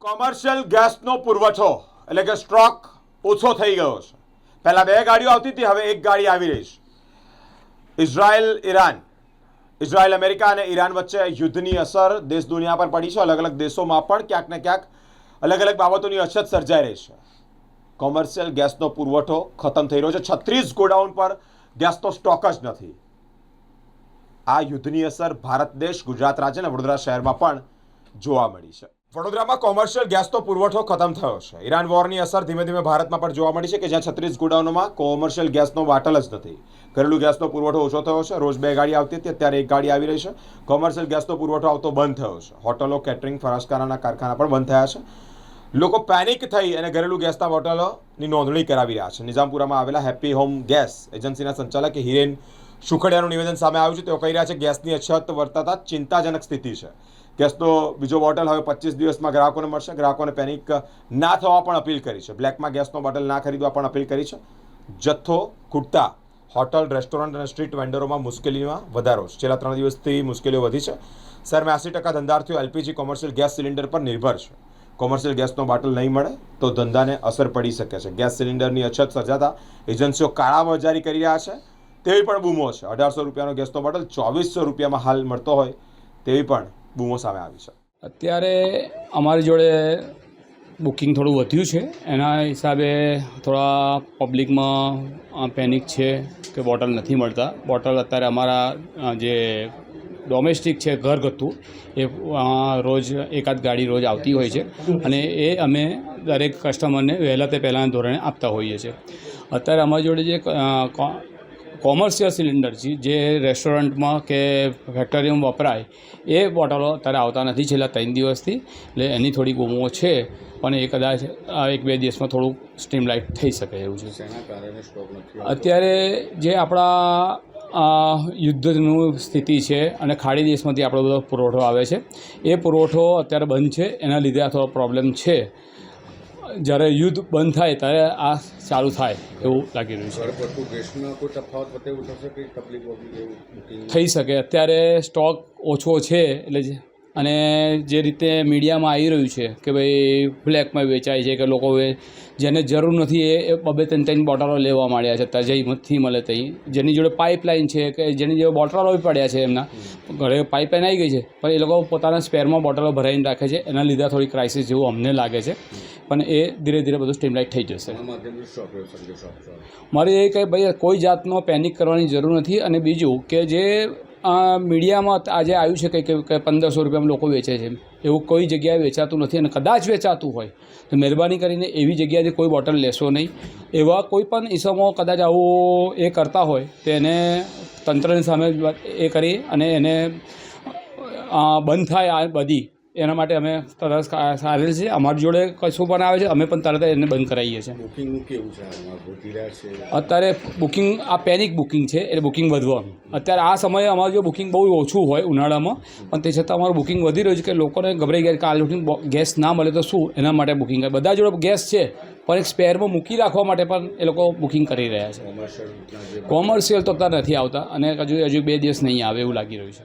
Commercial ગેસનો પુરવઠો એટલે કે સ્ટોક ઓછો થઈ ગયો છે. પહેલા 2 ગાડીઓ આવતી હતી, હવે 1 ગાડી આવી રહી છે. ઇઝરાયલ અમેરિકા અને ઈરાન વચ્ચે યુદ્ધની અસર દેશ દુનિયા પર પડી છે. અલગ અલગ દેશોમાં પણ ક્યાંક ને ક્યાંક અલગ અલગ બાબતોની અછત સર્જાઈ રહી છે. કોમર્શિયલ ગેસનો પુરવઠો ખતમ થઈ રહ્યો છે. 36 ગોડાઉન પર ગેસનો સ્ટોક જ નથી. આ યુદ્ધની અસર ભારત દેશ, ગુજરાત રાજ્ય અને વડોદરા શહેરમાં પણ જોવા મળી છે. વડોદરામાં કોમર્શિયલ ગેસનો પુરવઠો ખતમ થયો છે. ઈરાન વોરની અસર ધીમે ધીમે ભારતમાં પણ જોવા મળી છે કે જ્યાં 36 ગોડાઉનોમાં કોમર્શિયલ ગેસનો બાટલ જ નથી. ઘરેલું ગેસનો પુરવઠો ઓછો થયો છે. રોજ 2 ગાડી આવતી હતી, અત્યારે 1 ગાડી આવી રહી છે. કોમર્શિયલ ગેસનો પુરવઠો આવતો બંધ થયો છે. હોટલો, કેટરિંગ, ફરાસખાનાના કારખાના પણ બંધ થયા છે. લોકો પેનિક થઈ અને ઘરેલું ગેસના બોટલોની નોંધણી કરાવી રહ્યા છે. નિઝામપુરામાં આવેલા હેપી હોમ ગેસ એજન્સીના સંચાલક હિરેન સુખડિયાનું નિવેદન સામે આવ્યું છે. તેઓ કહી રહ્યા છે કે ગેસની અછત વર્તાતા ચિંતાજનક સ્થિતિ છે. ગેસનો બીજો બોટલ હવે 25 દિવસમાં ગ્રાહકોને મળશે. ગ્રાહકોને પેનિક ના થવા પણ અપીલ કરી છે. બ્લેકમાં ગેસનો બોટલ ના ખરીદવા પણ અપીલ કરી છે. જથ્થો ખૂટતા હોટલ, રેસ્ટોરન્ટ અને સ્ટ્રીટ વેન્ડરોમાં મુશ્કેલીમાં વધારો છે. છેલ્લા 3 દિવસથી મુશ્કેલીઓ વધી છે. શહેરમાં 80% ધંધાર્થીઓ એલપીજી કોમર્શિયલ ગેસ સિલિન્ડર પર નિર્ભર છે. કોમર્શિયલ ગેસનો બોટલ નહીં મળે તો ધંધાને અસર પડી શકે છે. ગેસ સિલિન્ડરની અછત સર્જાતા એજન્સીઓ કાળાબજારી કરી રહ્યા છે તેવી પણ બૂમો છે. 1800 રૂપિયાનો ગેસનો બોટલ 2400 રૂપિયામાં હાલ મળતો હોય તેવી પણ બૂમો સામે આવી છે. અત્યારે અમારી જોડે બુકિંગ થોડું વધ્યું છે. એના હિસાબે થોડા પબ્લિકમાં પેનિક છે કે બોટલ નથી મળતા. બોટલ અત્યારે અમારા જે ડોમેસ્ટિક છે, ઘરગથ્થુ, એ રોજ એકાદ ગાડી રોજ આવતી હોય છે અને એ અમે દરેક કસ્ટમરને વહેલા તે પહેલાંના ધોરણે આપતા હોઈએ છીએ. અત્યારે અમારી જોડે જે કોમર્શિયલ સિલિન્ડર છે, જે રેસ્ટોરન્ટમાં કે ફેક્ટરીમાં વપરાય, એ બોટલો અત્યારે આવતા નથી છેલ્લા 3 દિવસથી. એટલે એની થોડી ગુમો છે, પણ એ કદાચ 1-2 દિવસમાં થોડુંક સ્ટ્રીમલાઇટ થઈ શકે એવું છે. અત્યારે જે આપણા યુદ્ધનું સ્થિતિ છે અને ખાડી દેશમાંથી આપણો બધો પુરવઠો આવે છે, એ પુરવઠો અત્યારે બંધ છે. એના લીધે આ થોડો પ્રોબ્લેમ છે. જ્યારે યુદ્ધ બંધ થાય ત્યારે આ ચાલુ થાય એવું લાગી રહ્યું છે. થઈ શકે. અત્યારે સ્ટોક ઓછો છે એટલે અને જે રીતે મીડિયામાં આવી રહ્યું છે કે ભાઈ બ્લેકમાં વેચાય છે, કે લોકો જેને જરૂર નથી એ 2-3 બોટલો લેવા માંડ્યા છે. અત્યારે જઈથી મળે ત્યાં જેની જોડે પાઇપલાઇન છે, કે જેની જોડે બોટલો પડ્યા છે, એમના ઘરે પાઇપલાઇન આવી ગઈ છે, પણ એ લોકો પોતાના સ્પેરમાં બોટલો ભરાઈને રાખે છે. એના લીધે થોડી ક્રાઇસિસ જેવું અમને લાગે છે, પણ એ ધીરે ધીરે બધું સ્ટ્રીમલાઇટ થઈ જશે. મારે એ કહે ભાઈ કોઈ જાતનો પેનિક કરવાની જરૂર નથી. અને બીજું કે જે મીડિયામાં આજે આવ્યું છે કે 1500 રૂપિયામાં લોકો વેચે છે, એવું કોઈ જગ્યાએ વેચાતું નથી. અને કદાચ વેચાતું હોય તો મહેરબાની કરીને એવી જગ્યાએથી કોઈ બોટલ લેશો નહીં. એવા કોઈ પણ ઇસમો કદાચ આવું એ કરતા હોય તો એને તંત્રની સામે એ કરી અને એને બંધ થાય આ બધી, એના માટે અમે તરત સારેલ છે. અમારી જોડે કશું પણ આવે છે, અમે પણ તરત એને બંધ કરાવીએ છીએ. બુકિંગનું કેવું છે? અત્યારે બુકિંગ આ પેનિક બુકિંગ છે, એટલે બુકિંગ વધવાનું. અત્યારે આ સમયે અમારું જો બુકિંગ બહુ ઓછું હોય ઉનાળામાં, પણ તે છતાં અમારું બુકિંગ વધી રહ્યું છે કે લોકોને ગભરાઈ ગયા કે આ લૂંટીને ગેસ ના મળે તો શું, એના માટે બુકિંગ કરે. બધા જોડે ગેસ છે, પણ એક સ્પેરમાં મૂકી રાખવા માટે પણ એ લોકો બુકિંગ કરી રહ્યા છે. કોમર્શિયલ તો અત્યારે નથી આવતા અને હજુ 2 દિવસ નહીં આવે એવું લાગી રહ્યું છે.